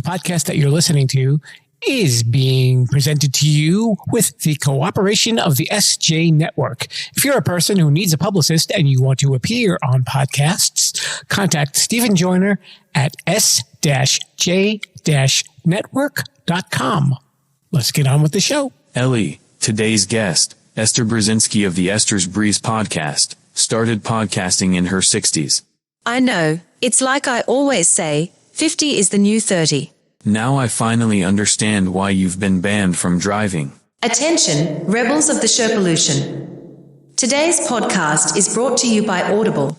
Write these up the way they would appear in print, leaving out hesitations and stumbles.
podcast that you're listening to is being presented to you with the cooperation of the SJ Network. If you're a person who needs a publicist and you want to appear on podcasts, contact Stephen Joyner at s-j-network.com. Let's get on with the show. Ellie, today's guest, Esther Brzezinski of the Esther's Breeze podcast, started podcasting in her 60s. I know. It's like I always say, 50 is the new 30. Now I finally understand why you've been banned from driving. Attention, rebels of the Sherpalution. Today's podcast is brought to you by Audible.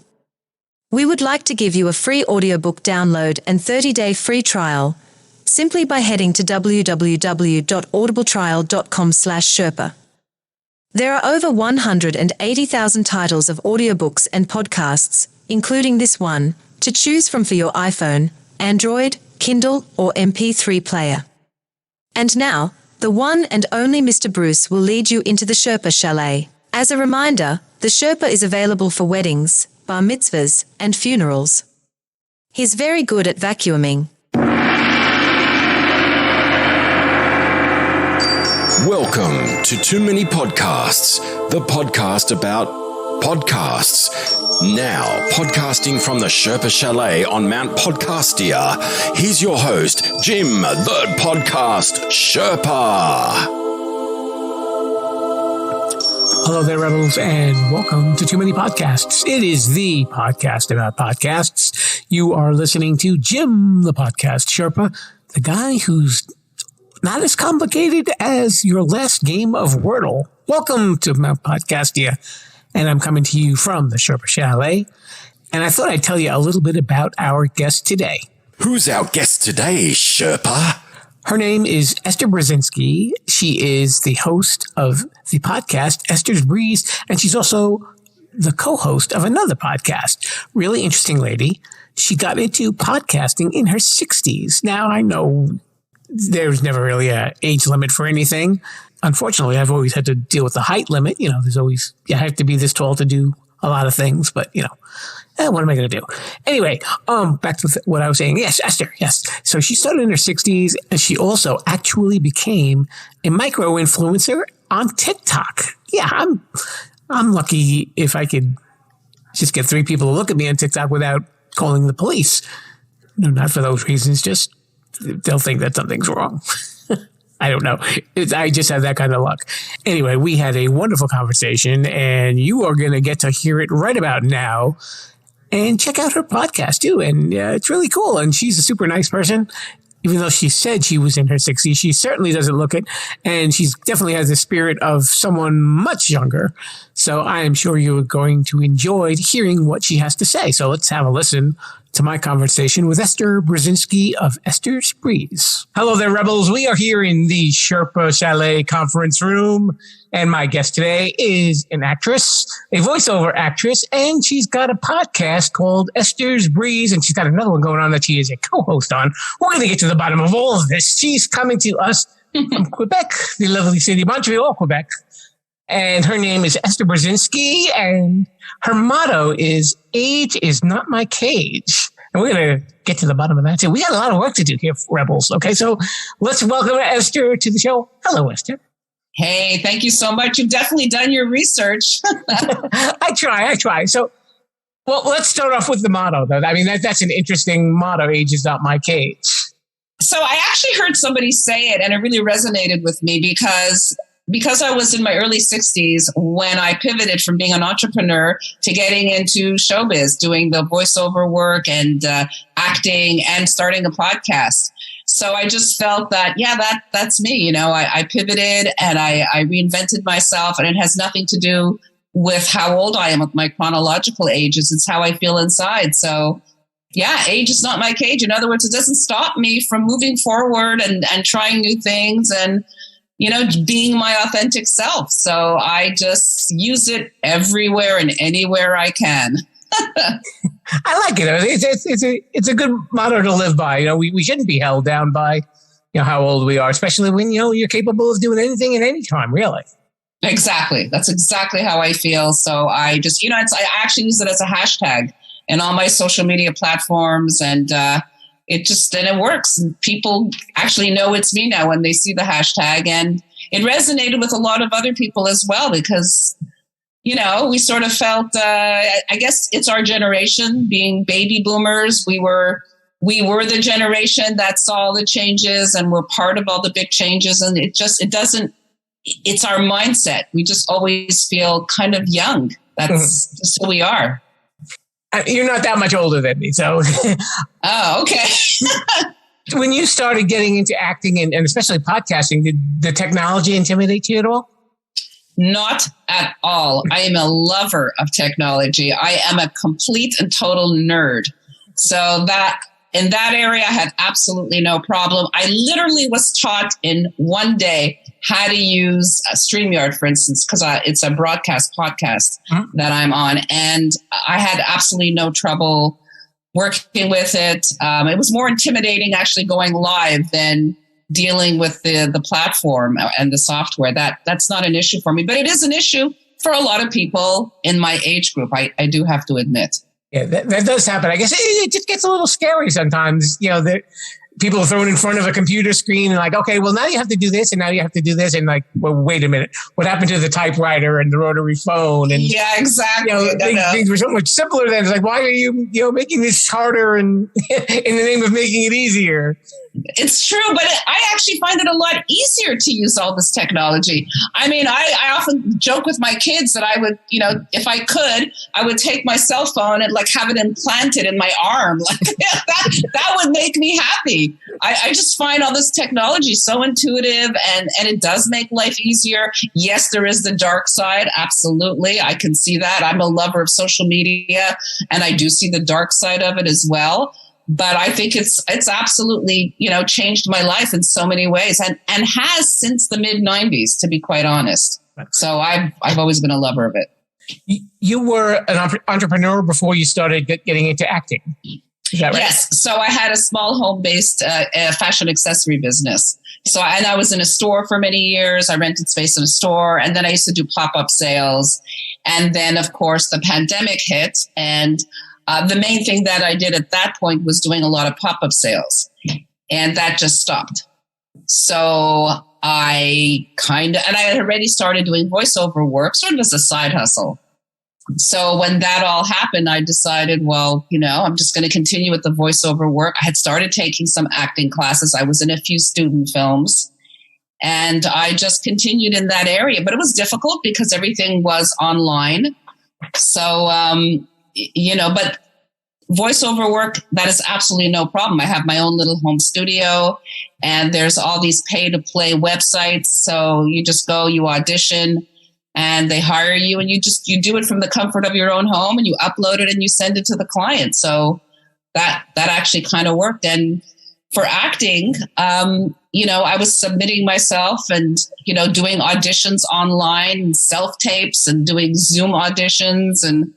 We would like to give you a free audiobook download and 30-day free trial simply by heading to www.audibletrial.com/Sherpa. There are over 180,000 titles of audiobooks and podcasts, including this one, to choose from for your iPhone, Android, Kindle, or MP3 player. And now, the one and only Mr. Bruce will lead you into the Sherpa Chalet. As a reminder, the Sherpa is available for weddings, bar mitzvahs, and funerals. He's very good at vacuuming. Welcome to Too Many Podcasts, the podcast about podcasts. Now, podcasting from the Sherpa Chalet on Mount Podcastia, here's your host, Jim, the podcast Sherpa. Hello there, rebels, and welcome to Too Many Podcasts. It is the podcast about podcasts. You are listening to Jim, the podcast Sherpa, the guy who's not as complicated as your last game of Wordle. Welcome to Mount Podcastia. And I'm coming to you from the Sherpa Chalet. And I thought I'd tell you a little bit about our guest today. Who's our guest today, Sherpa? Her name is Esther Brzezinski. She is the host of the podcast Esther's Breeze, and she's also the co-host of another podcast. Really interesting lady. She got into podcasting in her 60s. Now, I know there's never really an age limit for anything. Unfortunately, I've always had to deal with the height limit. You know, there's always, you have to be this tall to do a lot of things, but what am I going to do? Anyway, back to what I was saying. Yes, Esther. Yes. So she started in her 60s, and she also actually became a micro influencer on TikTok. Yeah, I'm lucky if I could just get 3 people to look at me on TikTok without calling the police. No, not for those reasons. Just they'll think that something's wrong. I don't know. I just have that kind of luck. Anyway, we had a wonderful conversation, and you are going to get to hear it right about now. And check out her podcast, too. And it's really cool. And she's a super nice person. Even though she said she was in her 60s, she certainly doesn't look it. And she definitely has the spirit of someone much younger. So I am sure you're going to enjoy hearing what she has to say. So let's have a listen to my conversation with Esther Brzezinski of Esther's Breeze. Hello there, rebels. We are here in the Sherpa Chalet conference room, and my guest today is an actress, a voiceover actress, and she's got a podcast called Esther's Breeze, and she's got another one going on that she is a co-host on. We're going to get to the bottom of all of this. She's coming to us from Quebec, the lovely city of Montreal, Quebec, and her name is Esther Brzezinski, and her motto is, "Age is not my cage." And we're going to get to the bottom of that too. We got a lot of work to do here, rebels. Okay, so let's welcome Esther to the show. Hello, Esther. Hey, thank you so much. You've definitely done your research. I try. So, well, let's start off with the motto, though. I mean, that's an interesting motto, "Age is not my cage." So I actually heard somebody say it, and it really resonated with me because I was in my early 60s when I pivoted from being an entrepreneur to getting into showbiz, doing the voiceover work and acting and starting a podcast. So I just felt that, that's me. I pivoted and I reinvented myself, and it has nothing to do with how old I am with my chronological ages. It's how I feel inside. So yeah, age is not my cage. In other words, it doesn't stop me from moving forward and trying new things and being my authentic self. So I just use it everywhere and anywhere I can. I like it. It's a good motto to live by. We shouldn't be held down by how old we are, especially when you're capable of doing anything at any time, really. Exactly. That's exactly how I feel. So I just, I actually use it as a hashtag in all my social media platforms, and it works. And people actually know it's me now when they see the hashtag. And it resonated with a lot of other people as well, because, we sort of felt, I guess it's our generation, being baby boomers. We were the generation that saw all the changes and were part of all the big changes. And it's our mindset. We just always feel kind of young. That's just who we are. You're not that much older than me, so. Oh, okay. When you started getting into acting and especially podcasting, did the technology intimidate you at all? Not at all. I am a lover of technology. I am a complete and total nerd. So that in that area, I had absolutely no problem. I literally was taught in one day how to use StreamYard, for instance, because it's a broadcast podcast that I'm on. And I had absolutely no trouble working with it. It was more intimidating actually going live than dealing with the platform and the software. That's not an issue for me, but it is an issue for a lot of people in my age group. I do have to admit. Yeah, that does happen. I guess it just gets a little scary sometimes. People are thrown in front of a computer screen and like, okay, well, now you have to do this and now you have to do this. And like, well, wait a minute. What happened to the typewriter and the rotary phone? And yeah, exactly. Things were so much simpler then. It's like, why are you making this harder and in the name of making it easier? It's true, but I actually find it a lot easier to use all this technology. I mean, I often joke with my kids that I would, if I could, I would take my cell phone and like have it implanted in my arm. Like that would make me happy. I just find all this technology so intuitive and it does make life easier. Yes, there is the dark side. Absolutely. I can see that. I'm a lover of social media and I do see the dark side of it as well. But I think it's absolutely, changed my life in so many ways and has since the mid 90s, to be quite honest. So I've always been a lover of it. You were an entrepreneur before you started getting into acting. Is that right? Yes. So I had a small home-based fashion accessory business. And I was in a store for many years. I rented space in a store. And then I used to do pop-up sales. And then, of course, the pandemic hit. And the main thing that I did at that point was doing a lot of pop-up sales, and that just stopped. So I had already started doing voiceover work sort of as a side hustle. So when that all happened, I decided, well, I'm just going to continue with the voiceover work. I had started taking some acting classes. I was in a few student films and I just continued in that area, but it was difficult because everything was online. So, but voiceover work, that is absolutely no problem. I have my own little home studio and there's all these pay to play websites. So you just go, you audition and they hire you and you do it from the comfort of your own home and you upload it and you send it to the client. So that actually kind of worked. And for acting, I was submitting myself and, doing auditions online, self-tapes and doing Zoom auditions. And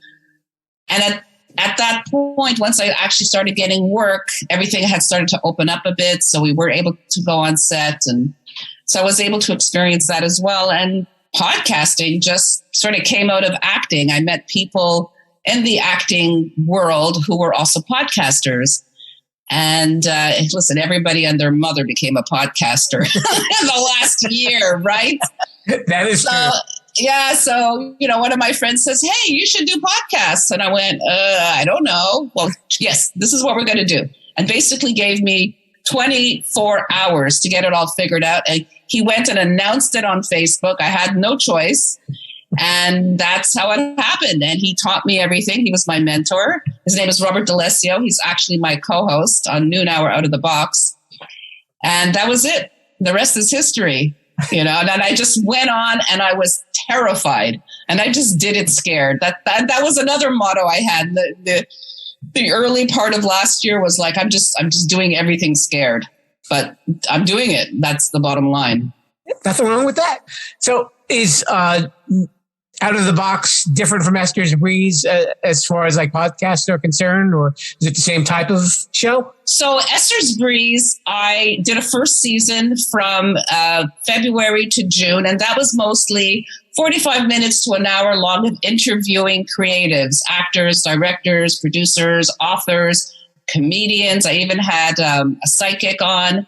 at that point, once I actually started getting work, everything had started to open up a bit. So we were able to go on set. And so I was able to experience that as well. And podcasting just sort of came out of acting. I met people in the acting world who were also podcasters. And listen, everybody and their mother became a podcaster in the last year, right? That is true. Yeah. So, one of my friends says, hey, you should do podcasts. And I went, I don't know. Well, yes, this is what we're going to do. And basically gave me 24 hours to get it all figured out. And he went and announced it on Facebook. I had no choice. And that's how it happened. And he taught me everything. He was my mentor. His name is Robert D'Alessio. He's actually my co-host on Noon Hour Out of the Box. And that was it. The rest is history. And I just went on and I was terrified and I just did it scared. That was another motto I had. The early part of last year was like, I'm just doing everything scared, but I'm doing it. That's the bottom line. Nothing wrong with that. So is Out of the Box different from Esther's Breeze as far as like podcasts are concerned, or is it the same type of show? So Esther's Breeze, I did a first season from February to June, and that was mostly 45 minutes to an hour long of interviewing creatives, actors, directors, producers, authors, comedians. I even had a psychic on.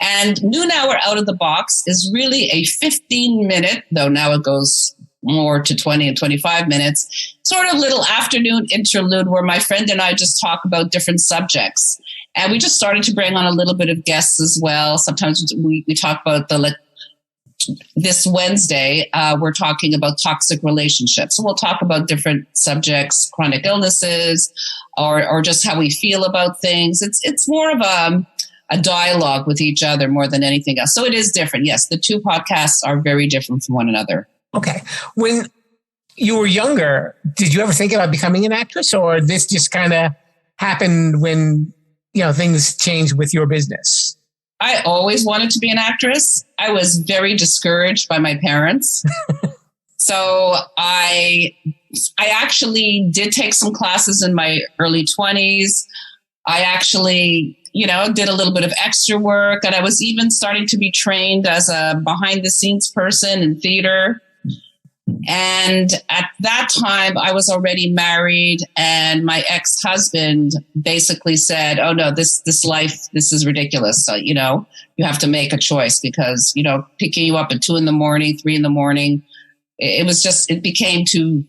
And Noon Hour Out of the Box is really a 15-minute, though now it goes more to 20 and 25 minutes, sort of little afternoon interlude where my friend and I just talk about different subjects. And we just started to bring on a little bit of guests as well. Sometimes we talk about this Wednesday, we're talking about toxic relationships. So we'll talk about different subjects, chronic illnesses, or just how we feel about things. It's more of a dialogue with each other more than anything else. So it is different. Yes, the two podcasts are very different from one another. Okay. When you were younger, did you ever think about becoming an actress, or this just kind of happened when, things changed with your business? I always wanted to be an actress. I was very discouraged by my parents. So I actually did take some classes in my early 20s. I actually, did a little bit of extra work, and I was even starting to be trained as a behind the scenes person in theater. And at that time, I was already married, and my ex-husband basically said, "Oh no, this life, this is ridiculous. So, you have to make a choice because, picking you up at 2 a.m, 3 a.m, it became too,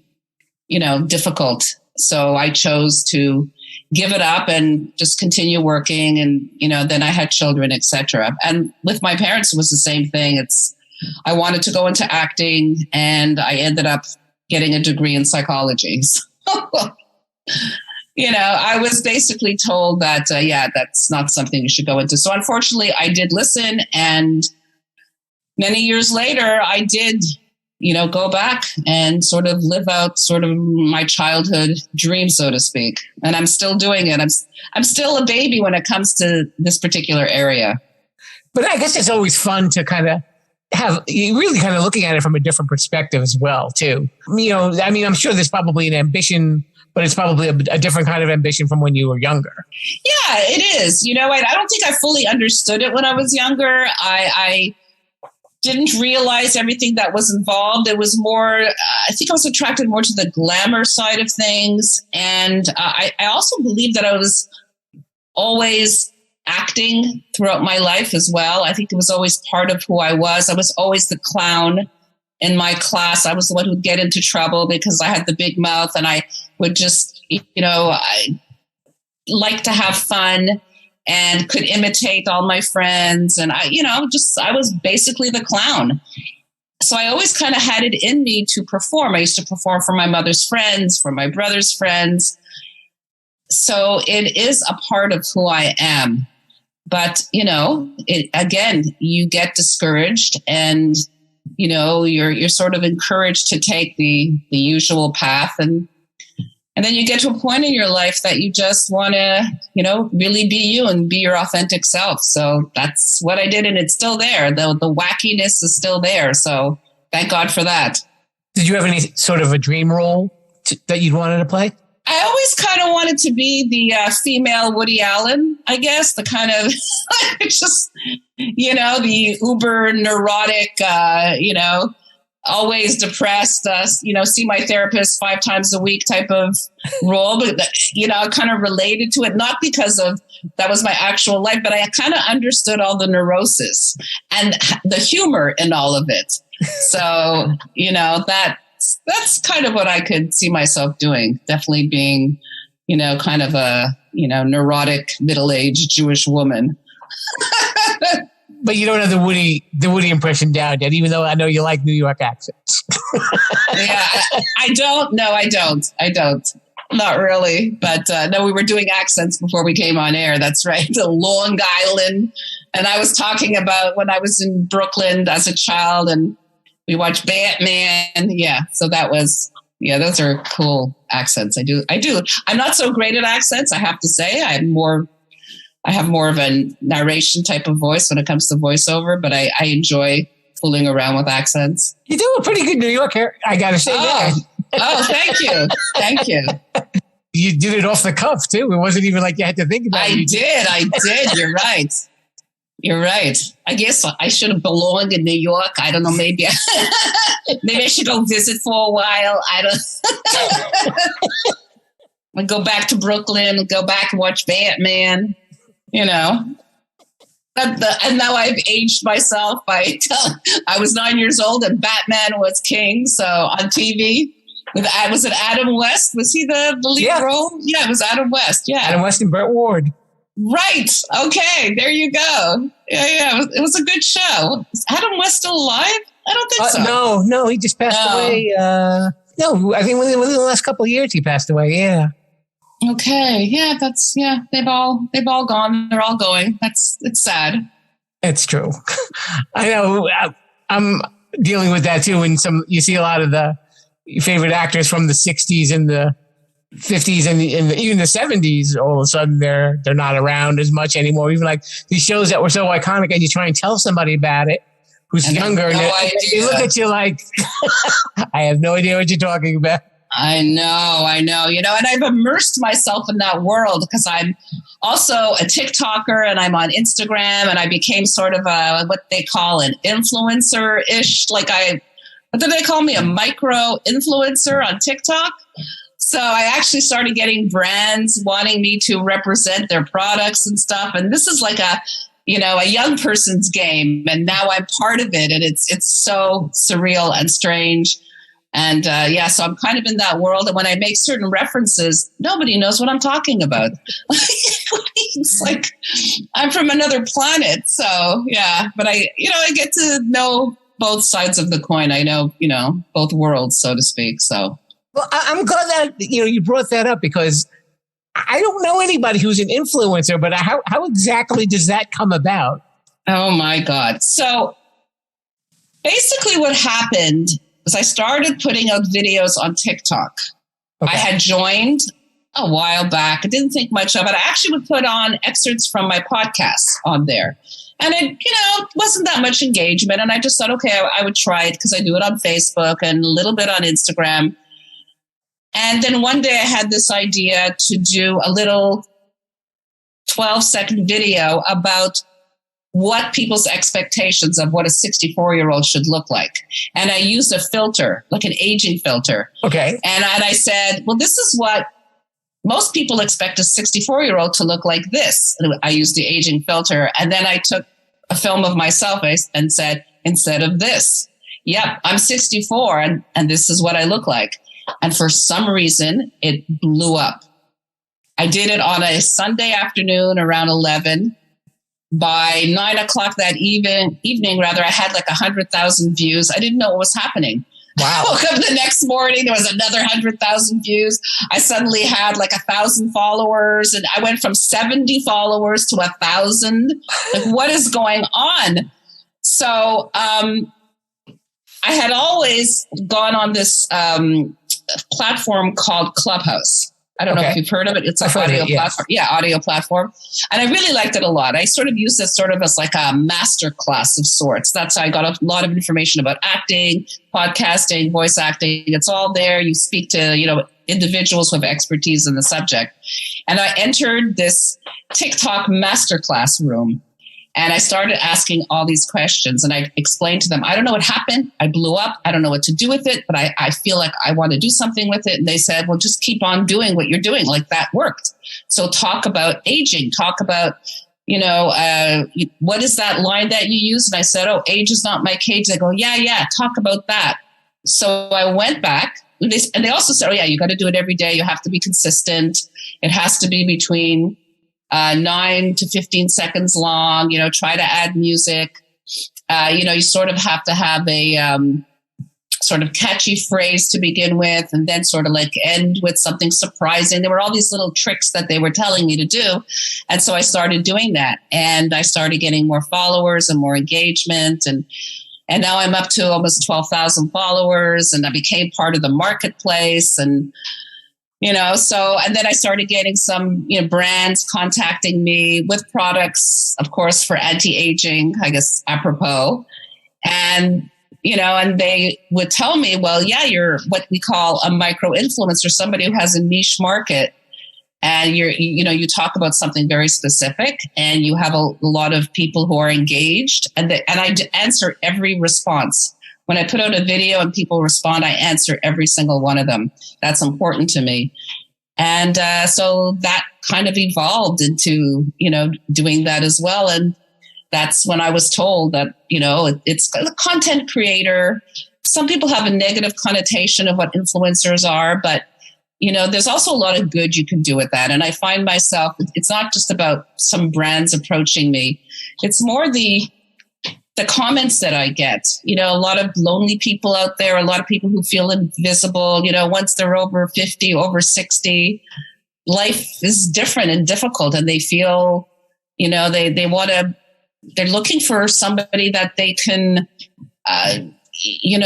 difficult. So I chose to give it up and just continue working. And, then I had children, etc. And with my parents, it was the same thing. I wanted to go into acting, and I ended up getting a degree in psychology. So, I was basically told that, that's not something you should go into. So unfortunately, I did listen. And many years later, I did, go back and sort of live out sort of my childhood dream, so to speak. And I'm still doing it. I'm still a baby when it comes to this particular area. But I guess it's always fun to kind of you really kind of looking at it from a different perspective as well, too. I'm sure there's probably an ambition, but it's probably a different kind of ambition from when you were younger. Yeah, it is. I don't think I fully understood it when I was younger. I didn't realize everything that was involved. It was more, I think I was attracted more to the glamour side of things. And I also believe that I was always acting throughout my life as well. I think it was always part of who I was. I was always the clown in my class. I was the one who would get into trouble because I had the big mouth, and I would just, I like to have fun and could imitate all my friends. And I was basically the clown. So I always kind of had it in me to perform. I used to perform for my mother's friends, for my brother's friends. So it is a part of who I am. But, again, you get discouraged, and, you're sort of encouraged to take the usual path. And then you get to a point in your life that you just want to, really be you and be your authentic self. So that's what I did. And it's still there. The wackiness is still there. So thank God for that. Did you have any sort of a dream role that you'd wanted to play? I always kind of wanted to be the female Woody Allen, I guess, the kind of just, the uber neurotic, always depressed, see my therapist 5 times a week type of role. But, kind of related to it, not because of that was my actual life, but I kind of understood all the neurosis and the humor in all of it. So, that's kind of what I could see myself doing. Definitely being, kind of a, neurotic middle-aged Jewish woman. But you don't have the Woody impression down yet, even though I know you like New York accents. Yeah, I don't. No, I don't. Not really. But no, we were doing accents before we came on air. That's right. The Long Island. And I was talking about when I was in Brooklyn as a child, and we watched Batman. Yeah. So that was, those are cool accents. I do. I'm not so great at accents, I have to say. I have more of a narration type of voice when it comes to voiceover, but I enjoy fooling around with accents. You do a pretty good New Yorker, I got to say that. Oh, thank you. Thank you. You did it off the cuff, too. It wasn't even like you had to think about it. I did. You're right. You're right. I guess I should have belonged in New York. I don't know. Maybe I should go visit for a while. I don't. I'd go back to Brooklyn, go back and watch Batman, you know. And now I've aged myself. I was 9 years old and Batman was king. So on TV, was it Adam West? Was he the lead role? Yeah, it was Adam West. Yeah, Adam West and Burt Ward. Right. Okay. There you go. Yeah. It was a good show. Is Adam West still alive? I don't think so. No, he just passed away. No, I think within the last couple of years he passed away. Yeah. Okay. Yeah. They've all gone. They're all going. It's sad. It's true. I know. I'm dealing with that too. When you see a lot of the favorite actors from the 60s and the 50s and even the 70s, all of a sudden they're not around as much anymore. Even like these shows that were so iconic, and you try and tell somebody about it who's younger, and they look at you like, I have no idea what you're talking about. I know, and I've immersed myself in that world because I'm also a TikToker and I'm on Instagram, and I became sort of what they call an influencer-ish. What did they call me? A micro influencer on TikTok. So I actually started getting brands wanting me to represent their products and stuff. And this is like a young person's game. And now I'm part of it. And it's so surreal and strange. And so I'm kind of in that world. And when I make certain references, nobody knows what I'm talking about. It's like I'm from another planet. So, yeah, but I get to know both sides of the coin. I know, both worlds, so to speak. So. Well, I'm glad that, you brought that up, because I don't know anybody who's an influencer, but how exactly does that come about? Oh, my God. So basically what happened was I started putting out videos on TikTok. Okay. I had joined a while back. I didn't think much of it. I actually would put on excerpts from my podcast on there. And it, wasn't that much engagement. And I just thought, okay, I would try it because I do it on Facebook and a little bit on Instagram. And then one day I had this idea to do a little 12-second video about what people's expectations of what a 64-year-old should look like. And I used a filter, like an aging filter. Okay. And I said, well, this is what most people expect a 64-year-old to look like this. And I used the aging filter. And then I took a film of myself and said, instead of this, yep, I'm 64 and this is what I look like. And for some reason, it blew up. I did it on a Sunday afternoon around 11. By 9 o'clock that evening, I had like 100,000 views. I didn't know what was happening. Wow. I woke up the next morning, there was another 100,000 views. I suddenly had like 1,000 followers, and I went from 70 followers to 1,000. Like, what is going on? So I had always gone on this platform called Clubhouse. I don't know if you've heard of it. It's an audio platform. Yeah, audio platform. And I really liked it a lot. I sort of used it sort of as like a master class of sorts. That's how I got a lot of information about acting, podcasting, voice acting. It's all there. You speak to, individuals who have expertise in the subject. And I entered this TikTok masterclass room. And I started asking all these questions, and I explained to them, I don't know what happened. I blew up. I don't know what to do with it, but I feel like I want to do something with it. And they said, well, just keep on doing what you're doing. Like, that worked. So talk about aging, talk about, what is that line that you use? And I said, oh, age is not my cage. They go, yeah, talk about that. So I went back, and they also said, oh yeah, you got to do it every day. You have to be consistent. It has to be between 9 to 15 seconds long, try to add music. You sort of have to have a sort of catchy phrase to begin with, and then sort of like end with something surprising. There were all these little tricks that they were telling me to do. And so I started doing that, and I started getting more followers and more engagement. And now I'm up to almost 12,000 followers, and I became part of the marketplace. And and then I started getting some, brands contacting me with products, of course, for anti-aging, I guess, apropos. And, and they would tell me, well, yeah, you're what we call a micro-influencer, somebody who has a niche market. And you talk about something very specific, and you have a lot of people who are engaged. And I answer every response. When I put out a video and people respond, I answer every single one of them. That's important to me. And so that kind of evolved into, doing that as well. And that's when I was told that, it's a content creator. Some people have a negative connotation of what influencers are, but, there's also a lot of good you can do with that. And I find myself, it's not just about some brands approaching me. It's more the comments that I get, a lot of lonely people out there, a lot of people who feel invisible, once they're over 50, over 60, life is different and difficult. And they feel, they're looking for somebody that they can,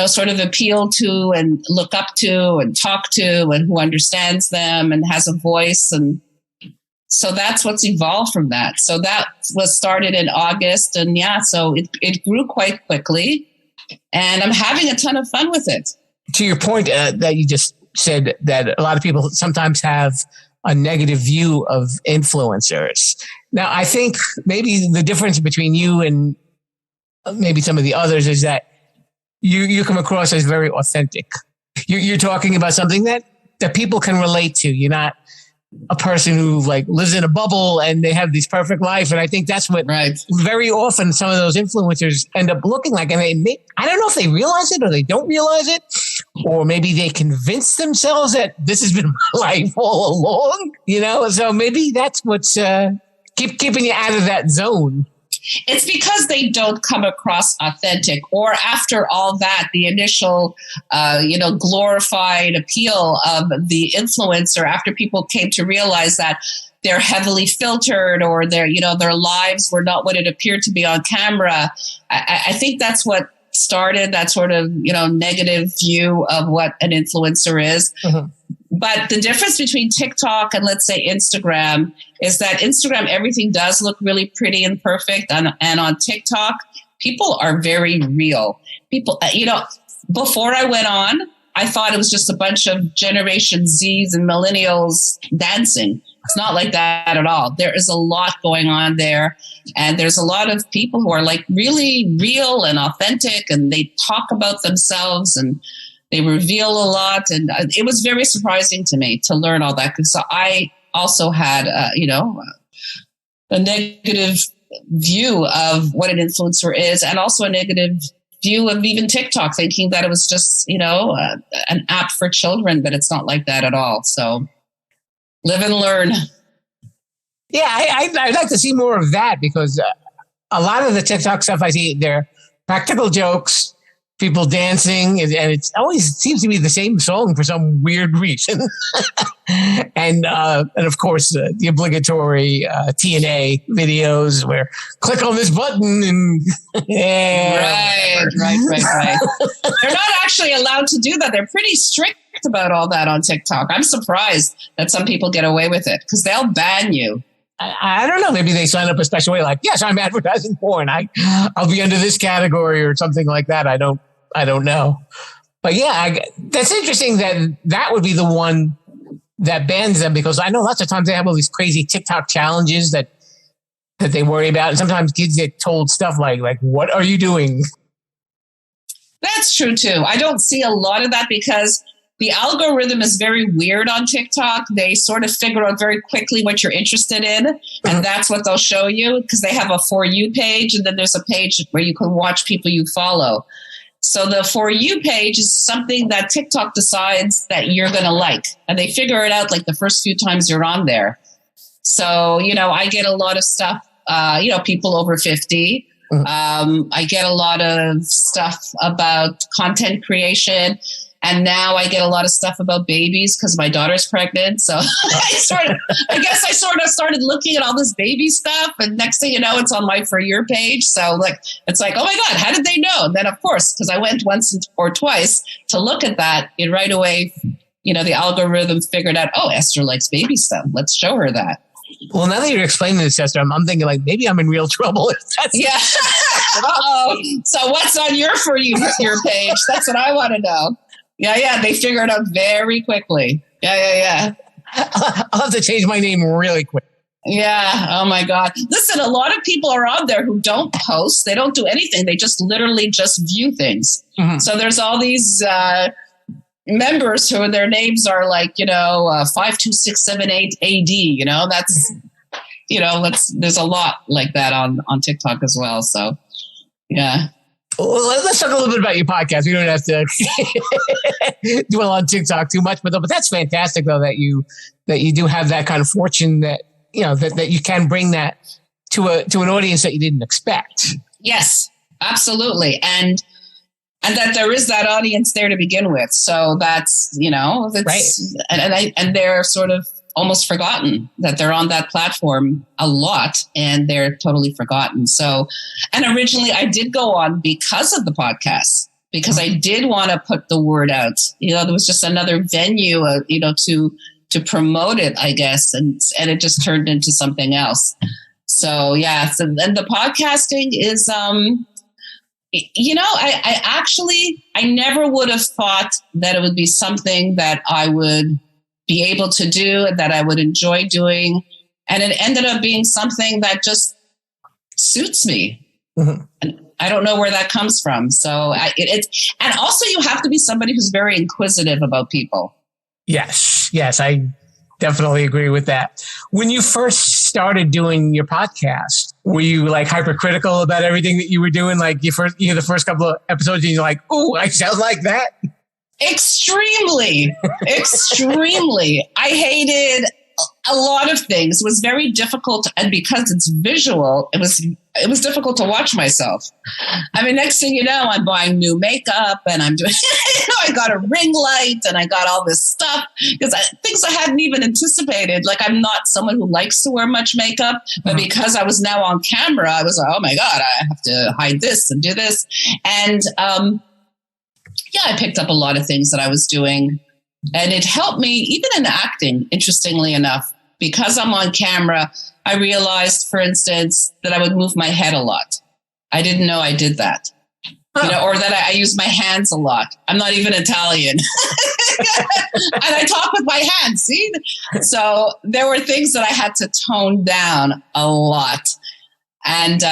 sort of appeal to and look up to and talk to and who understands them and has a voice. And so that's what's evolved from that. So that was started in August. And so it grew quite quickly. And I'm having a ton of fun with it. To your point that you just said, that a lot of people sometimes have a negative view of influencers. Now, I think maybe the difference between you and maybe some of the others is that you come across as very authentic. You're talking about something that people can relate to. You're not a person who lives in a bubble and they have this perfect life. And I think that's what very often some of those influencers end up looking like. And I don't know if they realize it or they don't realize it, or maybe they convince themselves that this has been my life all along, so maybe that's what's keeping you out of that zone. It's because they don't come across authentic, or after all that, the initial, glorified appeal of the influencer, after people came to realize that they're heavily filtered or their lives were not what it appeared to be on camera. I think that's what started that sort of, negative view of what an influencer is. Mm-hmm. But the difference between TikTok and, let's say, Instagram is that Instagram, everything does look really pretty and perfect. And on TikTok, people are very real. People, before I went on, I thought it was just a bunch of Generation Zs and millennials dancing. It's not like that at all. There is a lot going on there. And there's a lot of people who are really real and authentic, and they talk about themselves and they reveal a lot. And it was very surprising to me to learn all that, because I also had, a negative view of what an influencer is, and also a negative view of even TikTok, thinking that it was just, an app for children, but it's not like that at all. So live and learn. Yeah, I'd like to see more of that, because a lot of the TikTok stuff I see, they're practical jokes, people dancing, and it always seems to be the same song for some weird reason. and of course, the obligatory TNA videos where click on this button and Right. They're not actually allowed to do that. They're pretty strict about all that on TikTok. I'm surprised that some people get away with it, because they'll ban you. I don't know. Maybe they sign up a special way, like, yes, I'm advertising porn. I'll be under this category or something like that. I don't know. But yeah, that's interesting that would be the one that bans them, because I know lots of times they have all these crazy TikTok challenges that they worry about. And sometimes kids get told stuff like, what are you doing? That's true too. I don't see a lot of that, because the algorithm is very weird on TikTok. They sort of figure out very quickly what you're interested in, and that's what they'll show you, because they have a For You page, and then there's a page where you can watch people you follow. So the For You page is something that TikTok decides that you're going to like, and they figure it out the first few times you're on there. So, I get a lot of stuff, people over 50. I get a lot of stuff about content creation. And now I get a lot of stuff about babies, because my daughter's pregnant. So I guess I started looking at all this baby stuff. And next thing you know, it's on my For Your page. So it's like, oh my God, how did they know? And then of course, because I went once or twice to look at that, and right away, the algorithm figured out, oh, Esther likes baby stuff. Let's show her that. Well, now that you're explaining this, Esther, I'm thinking maybe I'm in real trouble. Yeah. So what's on your For Your page? That's what I want to know. Yeah. They figure it out very quickly. Yeah. I'll have to change my name really quick. Yeah. Oh my God. Listen, a lot of people are on there who don't post. They don't do anything. They just literally just view things. Mm-hmm. So there's all these, members who their names are like, 52678 AD, that's, there's a lot like that on TikTok as well. So, yeah. Well, let's talk a little bit about your podcast. We don't have to dwell on TikTok too much, but that's fantastic though that you do have that kind of fortune that that you can bring that to an audience that you didn't expect. Yes, absolutely, and that there is that audience there to begin with. So that's right, and they're sort of almost forgotten that they're on that platform a lot, and they're totally forgotten. So, and originally I did go on because of the podcast, because I did want to put the word out. There was just another venue, to promote it, I guess, and it just turned into something else. So yeah, and the podcasting is, I never would have thought that it would be something that I would be able to do, that I would enjoy doing. And it ended up being something that just suits me. Mm-hmm. And I don't know where that comes from. So and also you have to be somebody who's very inquisitive about people. Yes, I definitely agree with that. When you first started doing your podcast, were you like hypercritical about everything that you were doing? Like the first couple of episodes, and you're like, "Ooh, I sound like that." Extremely. I hated a lot of things. It was very difficult, and because it's visual, it was difficult to watch myself. I mean, next thing you know, I'm buying new makeup, and I'm doing, I got a ring light, and I got all this stuff because things I hadn't even anticipated. Like, I'm not someone who likes to wear much makeup, but because I was now on camera, I was like, oh my God, I have to hide this and do this. And, I picked up a lot of things that I was doing, and it helped me even in acting, interestingly enough, because I'm on camera. I realized, for instance, that I would move my head a lot. I didn't know I did that, or that I use my hands a lot. I'm not even Italian. And I talk with my hands, see? So there were things that I had to tone down a lot. And,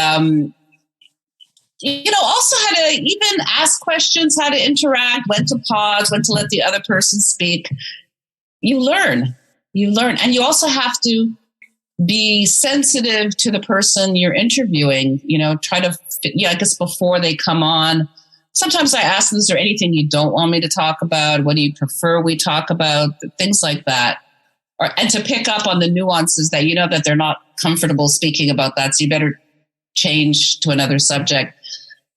also how to even ask questions, how to interact, when to pause, when to let the other person speak. You learn, and you also have to be sensitive to the person you're interviewing, try to, I guess before they come on, sometimes I ask them, is there anything you don't want me to talk about? What do you prefer we talk about? Things like that. And to pick up on the nuances that, that they're not comfortable speaking about that. So you better change to another subject.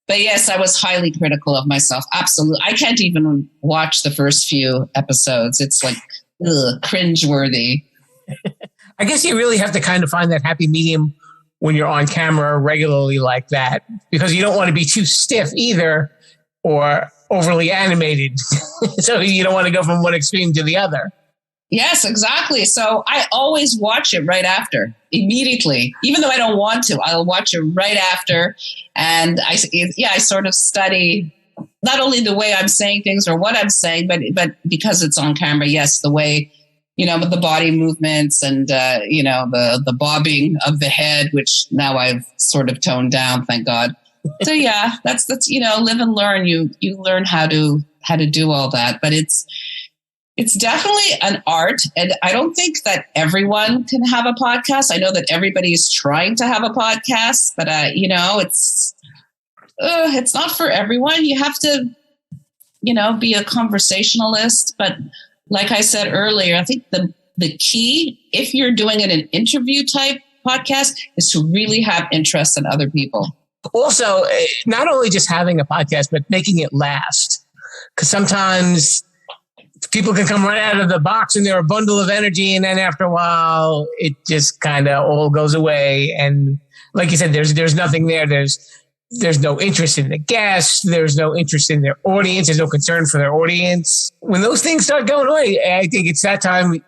But yes, I was highly critical of myself. Absolutely. I can't even watch the first few episodes. It's like, cringeworthy. I guess you really have to kind of find that happy medium when you're on camera regularly like that, because you don't want to be too stiff either or overly animated. So you don't want to go from one extreme to the other. Yes, exactly. So I always watch it right after, immediately, even though I don't want to. I'll watch it right after. And I sort of study not only the way I'm saying things or what I'm saying, but because it's on camera, yes, the way, with the body movements and, the bobbing of the head, which now I've sort of toned down, thank God. So yeah, that's live and learn. You learn how to do all that, but it's definitely an art. And I don't think that everyone can have a podcast. I know that everybody is trying to have a podcast, but it's not for everyone. You have to, be a conversationalist. But like I said earlier, I think the key, if you're doing an interview type podcast, is to really have interest in other people. Also, not only just having a podcast, but making it last. Because sometimes people can come right out of the box and they're a bundle of energy. And then after a while, it just kind of all goes away. And like you said, there's nothing there. There's no interest in the guests. There's no interest in their audience. There's no concern for their audience. When those things start going away, I think it's that time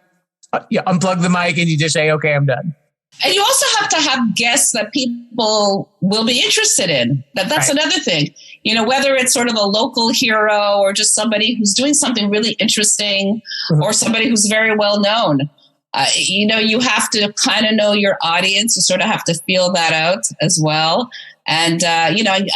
you unplug the mic and you just say, okay, I'm done. And you also have to have guests that people will be interested in. That's right. Another thing. Whether it's sort of a local hero or just somebody who's doing something really interesting, mm-hmm. or somebody who's very well known. You have to kind of know your audience. You sort of have to feel that out as well. And,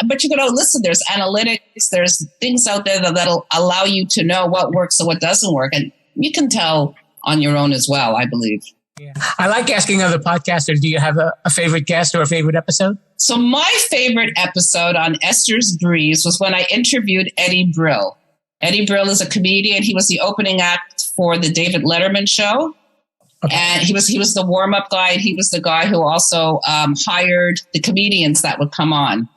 but you can listen, there's analytics, there's things out there that'll allow you to know what works and what doesn't work. And you can tell on your own as well, I believe. Yeah. I like asking other podcasters, do you have a favorite guest or a favorite episode? So my favorite episode on Esther's Breeze was when I interviewed Eddie Brill. Eddie Brill is a comedian. He was the opening act for the David Letterman show. Okay. And he was the warm-up guy. And he was the guy who also hired the comedians that would come on.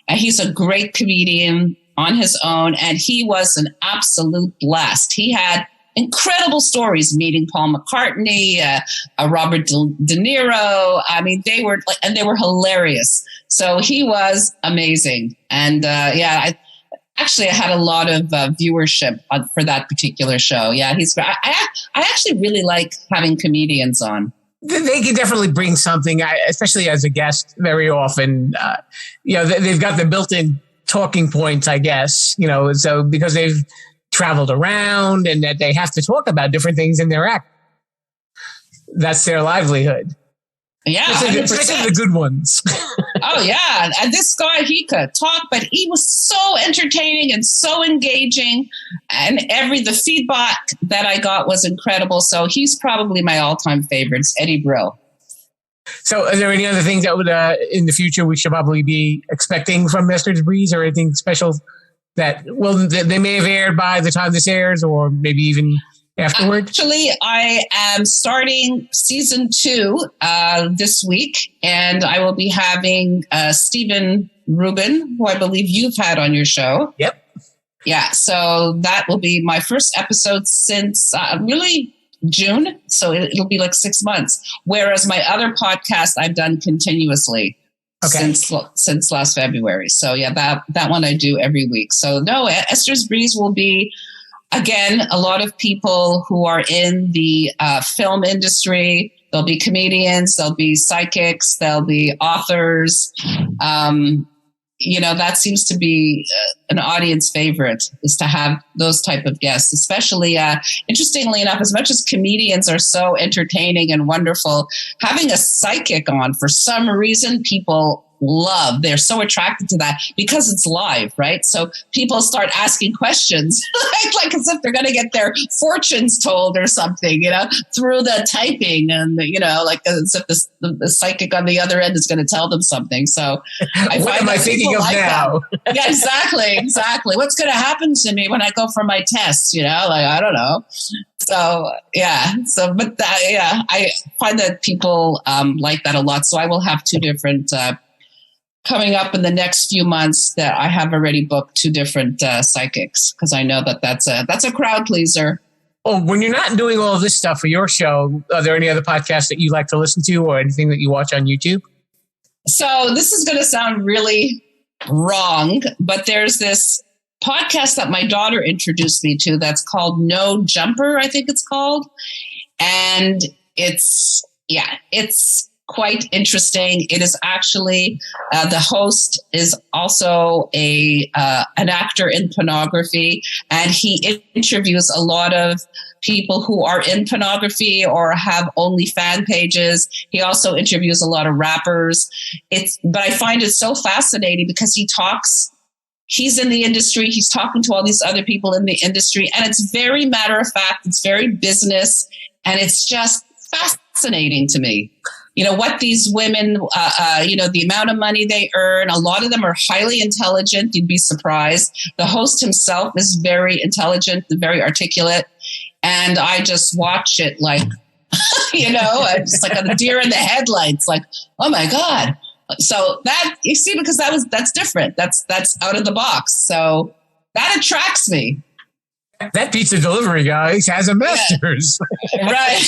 And he's a great comedian on his own. And he was an absolute blast. He had incredible stories, meeting Paul McCartney, Robert De Niro. I mean, they were hilarious. So he was amazing. And I had a lot of viewership for that particular show. Yeah, I actually really like having comedians on. They can definitely bring something, especially as a guest. Very often, they've got the built-in talking points, I guess. So because they've traveled around and that they have to talk about different things in their act. That's their livelihood. Yeah, especially the good ones. Oh yeah, and this guy, he could talk, but he was so entertaining and so engaging, and the feedback that I got was incredible. So he's probably my all-time favorites, Eddie Brill. So, are there any other things that would in the future we should probably be expecting from Esther's Breeze, or anything special that they may have aired by the time this airs, or maybe even afterward? Actually, I am starting season 2 this week, and I will be having Stephen Rubin, who I believe you've had on your show. Yep. Yeah, so that will be my first episode since really June, so it'll be like 6 months. Whereas my other podcast I've done continuously. Okay. Since last February. So yeah, that one I do every week. So no, Esther's Breeze will be, again, a lot of people who are in the film industry. There'll be comedians, there'll be psychics, there'll be authors. That seems to be an audience favorite, is to have those type of guests, especially, interestingly enough, as much as comedians are so entertaining and wonderful, having a psychic on, for some reason, people love. They're so attracted to that because it's live, right? So people start asking questions, like as if they're going to get their fortunes told or something, through the typing, and like as if the psychic on the other end is going to tell them something. So what am I thinking of now? Yeah, exactly. What's going to happen to me when I go for my tests? I don't know. So yeah. I find that people like that a lot. So I will have 2 different. Coming up in the next few months, that I have already booked 2 different psychics, because I know that's a crowd pleaser. Oh, when you're not doing all of this stuff for your show, are there any other podcasts that you like to listen to, or anything that you watch on YouTube? So this is going to sound really wrong, but there's this podcast that my daughter introduced me to that's called No Jumper, I think it's called. And it's quite interesting. It is actually, the host is also an actor in pornography, and he interviews a lot of people who are in pornography or have only fan pages. He also interviews a lot of rappers. But I find it so fascinating because he's in the industry, he's talking to all these other people in the industry, and it's very matter of fact, it's very business, and it's just fascinating to me. What these women, the amount of money they earn. A lot of them are highly intelligent. You'd be surprised. The host himself is very intelligent and very articulate. And I just watch it like, just like a deer in the headlights, like, oh my God. So that, you see, because that's different. That's out of the box. So that attracts me. That pizza delivery guy has a master's. Yeah.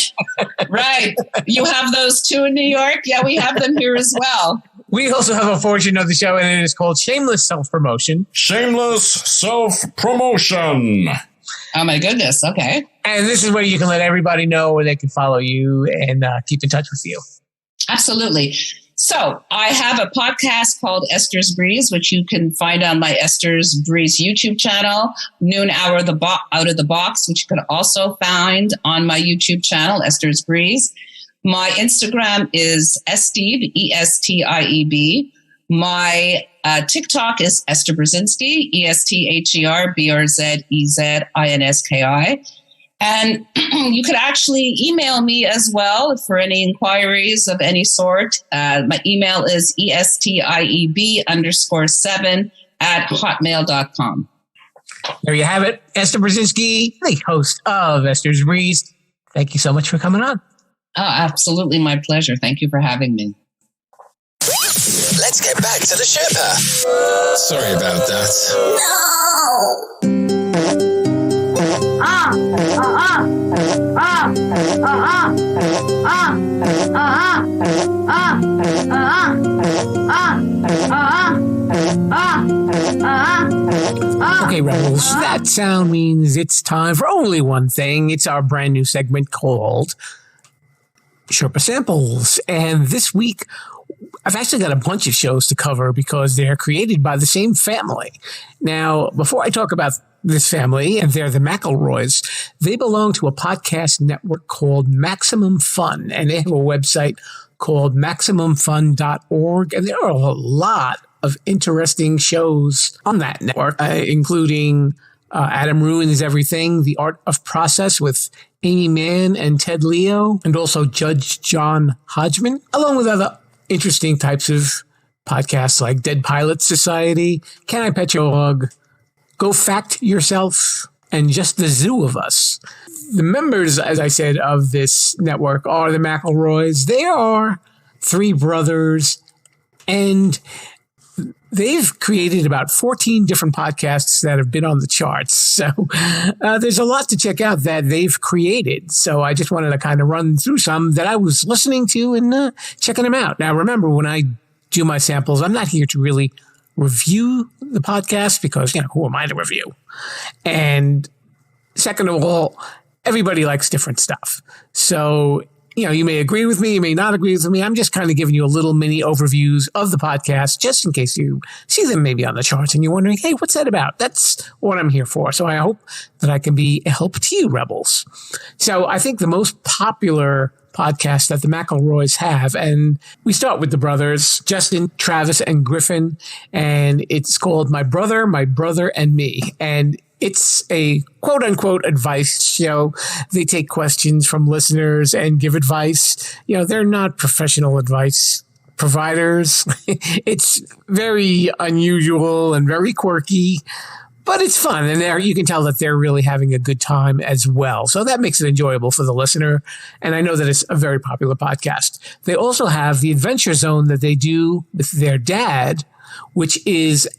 Right. You have those 2 in New York? Yeah, we have them here as well. We also have a portion of the show, and it is called Shameless Self-Promotion. Shameless Self-Promotion. Oh, my goodness. Okay. And this is where you can let everybody know where they can follow you and keep in touch with you. Absolutely. So I have a podcast called Esther's Breeze, which you can find on my Esther's Breeze YouTube channel, Noon Hour Out of the Box, which you can also find on my YouTube channel, Esther's Breeze. My Instagram is Estieb, Estieb. My TikTok is Esther Brzezinski, EstherBrzezinski. And you could actually email me as well for any inquiries of any sort. My email is ESTIEB_7@hotmail.com. There you have it. Esther Brzezinski, the host of Esther's Breeze. Thank you so much for coming on. Oh, absolutely. My pleasure. Thank you for having me. Let's get back to the Sherpa. Sorry about that. Okay, Rebels, that sound means it's time for only one thing. It's our brand new segment called Sherpa Samples. And this week, I've actually got a bunch of shows to cover because they're created by the same family. Now, before I talk about this family, and they're the McElroys, they belong to a podcast network called Maximum Fun, and they have a website called MaximumFun.org, and there are a lot of interesting shows on that network, including Adam Ruins Everything, The Art of Process with Amy Mann and Ted Leo, and also Judge John Hodgman, along with other interesting types of podcasts like Dead Pilots Society, Can I Pet Your Dog, Go Fact Yourself, and Just the Zoo of Us. The members, as I said, of this network are the McElroys. They are three brothers, and they've created about 14 different podcasts that have been on the charts. So there's a lot to check out that they've created. So I just wanted to kind of run through some that I was listening to and checking them out. Now, remember, when I do my samples, I'm not here to really review the podcast because, who am I to review? And second of all, everybody likes different stuff. So, you may agree with me, you may not agree with me. I'm just kind of giving you a little mini overviews of the podcast just in case you see them maybe on the charts and you're wondering, hey, what's that about? That's what I'm here for. So I hope that I can be a help to you, Rebels. So I think the most popular podcast that the McElroys have, and we start with the brothers, Justin, Travis, and Griffin, and it's called My Brother, and Me. And it's a quote-unquote advice show. They take questions from listeners and give advice. They're not professional advice providers. It's very unusual and very quirky, but it's fun. And you can tell that they're really having a good time as well. So that makes it enjoyable for the listener. And I know that it's a very popular podcast. They also have the Adventure Zone that they do with their dad, which is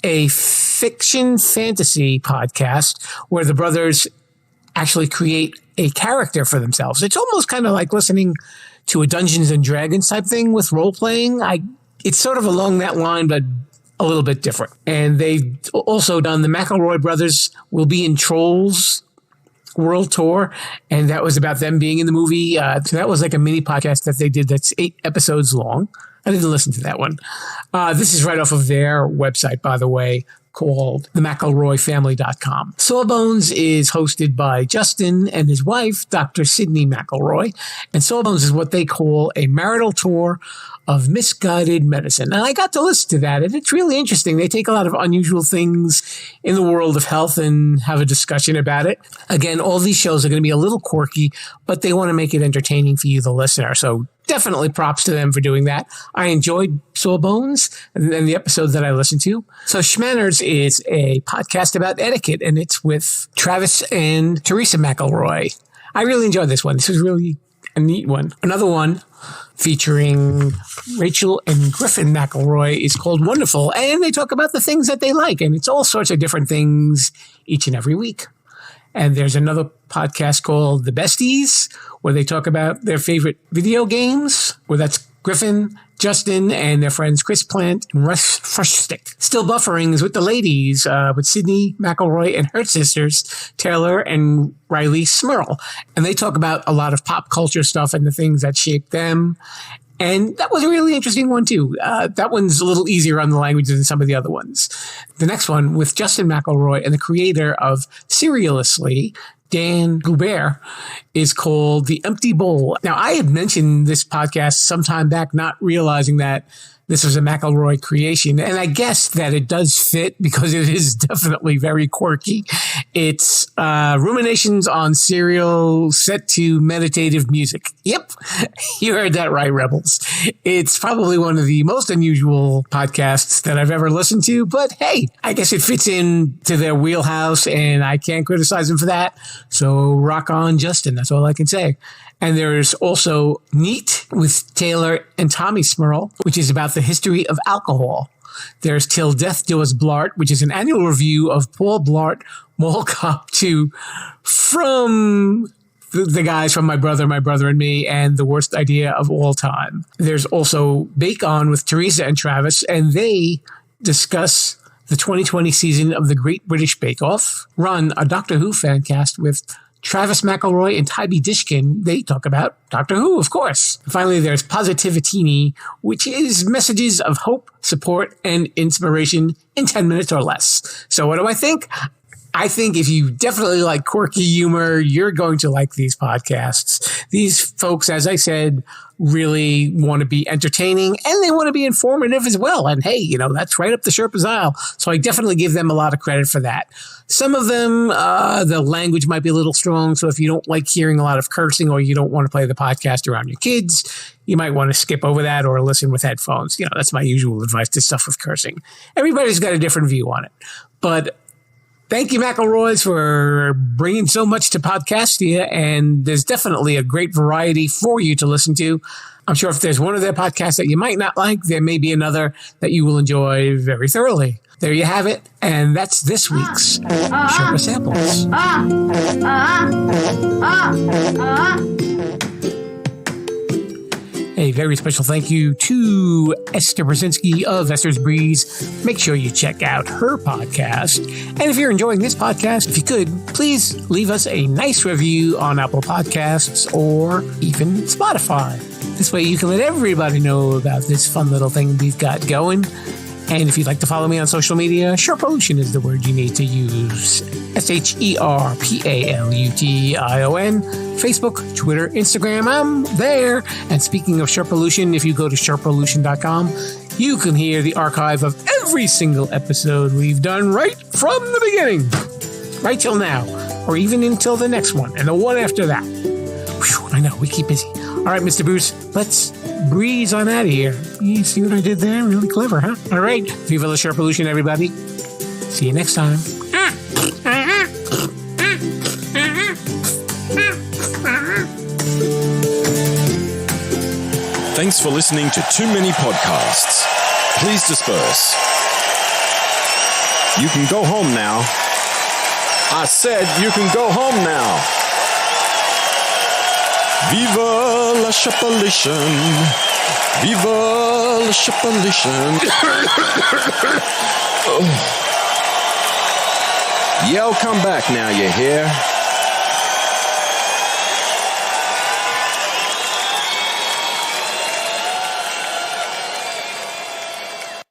a fiction fantasy podcast where the brothers actually create a character for themselves. It's almost kind of like listening to a Dungeons and Dragons type thing with role playing. It's sort of along that line, but a little bit different. And they've also done the McElroy brothers will be in Trolls World Tour, and that was about them being in the movie. So that was like a mini podcast that they did that's 8 episodes long. I didn't listen to that one. This is right off of their website, by the way, called themcElroyfamily.com. Sawbones is hosted by Justin and his wife, Dr. Sydney McElroy. And Sawbones is what they call a marital tour of misguided medicine. And I got to listen to that, and it's really interesting. They take a lot of unusual things in the world of health and have a discussion about it. Again, all these shows are going to be a little quirky, but they want to make it entertaining for you, the listener. So definitely props to them for doing that. I enjoyed Sawbones and the episodes that I listened to. So Schmanners is a podcast about etiquette, and it's with Travis and Teresa McElroy. I really enjoyed this one. This was really a neat one. Another one featuring Rachel and Griffin McElroy is called Wonderful, and they talk about the things that they like, and it's all sorts of different things each and every week. And there's another podcast called The Besties, where they talk about their favorite video games, where that's Griffin, Justin, and their friends Chris Plant and Russ Frushstick. Still Buffering is with the ladies, with Sydney McElroy and her sisters, Taylor and Riley Smurl. And they talk about a lot of pop culture stuff and the things that shaped them. And that was a really interesting one, too. That one's a little easier on the language than some of the other ones. The next one with Justin McElroy and the creator of Serialously, Dan Goubert is called The Empty Bowl. Now, I had mentioned this podcast some time back, not realizing that this was a McElroy creation. And I guess that it does fit because it is definitely very quirky. It's ruminations on cereal set to meditative music. Yep, you heard that right, Rebels. It's probably one of the most unusual podcasts that I've ever listened to. But hey, I guess it fits into their wheelhouse and I can't criticize them for that. So rock on, Justin. That's all I can say. And there's also Neat with Taylor and Tommy Smurl, which is about the history of alcohol. There's Till Death Do Us Blart, which is an annual review of Paul Blart Mall Cop 2 from the guys from My Brother and Me and The Worst Idea of All Time. There's also Bake On with Teresa and Travis, and they discuss the 2020 season of the Great British Bake Off. Run, a Doctor Who fan cast with Travis McElroy and Tybee Dishkin. They talk about Doctor Who, of course. And finally, there's Positivitini, which is messages of hope, support, and inspiration in 10 minutes or less. So what do I think? I think if you definitely like quirky humor, you're going to like these podcasts. These folks, as I said, really want to be entertaining and they want to be informative as well. And hey, that's right up the Sherpa's aisle. So I definitely give them a lot of credit for that. Some of them, the language might be a little strong. So if you don't like hearing a lot of cursing or you don't want to play the podcast around your kids, you might want to skip over that or listen with headphones. That's my usual advice to stuff with cursing. Everybody's got a different view on it. But thank you, McElroys, for bringing so much to Podcastia, and there's definitely a great variety for you to listen to. I'm sure if there's one of their podcasts that you might not like, there may be another that you will enjoy very thoroughly. There you have it, and that's this week's Sherpa Samples. A very special thank you to Esther Brzezinski of Esther's Breeze. Make sure you check out her podcast. And if you're enjoying this podcast, if you could, please leave us a nice review on Apple Podcasts or even Spotify. This way you can let everybody know about this fun little thing we've got going. And if you'd like to follow me on social media, Sherpalution is the word you need to use. SherPalution. Facebook, Twitter, Instagram, I'm there. And speaking of Sherpalution, if you go to Sherpalution.com, you can hear the archive of every single episode we've done right from the beginning. Right till now. Or even until the next one. And the one after that. Whew, I know, we keep busy. All right, Mr. Bruce, let's breeze on out of here. You see what I did there? Really clever, huh? All right. Viva la Sherpalution, everybody. See you next time. Thanks for listening to Too Many Podcasts. Please disperse. You can go home now. I said you can go home now. Viva la Sherpalution. Viva la Sherpalution. Yo, come back now, you hear?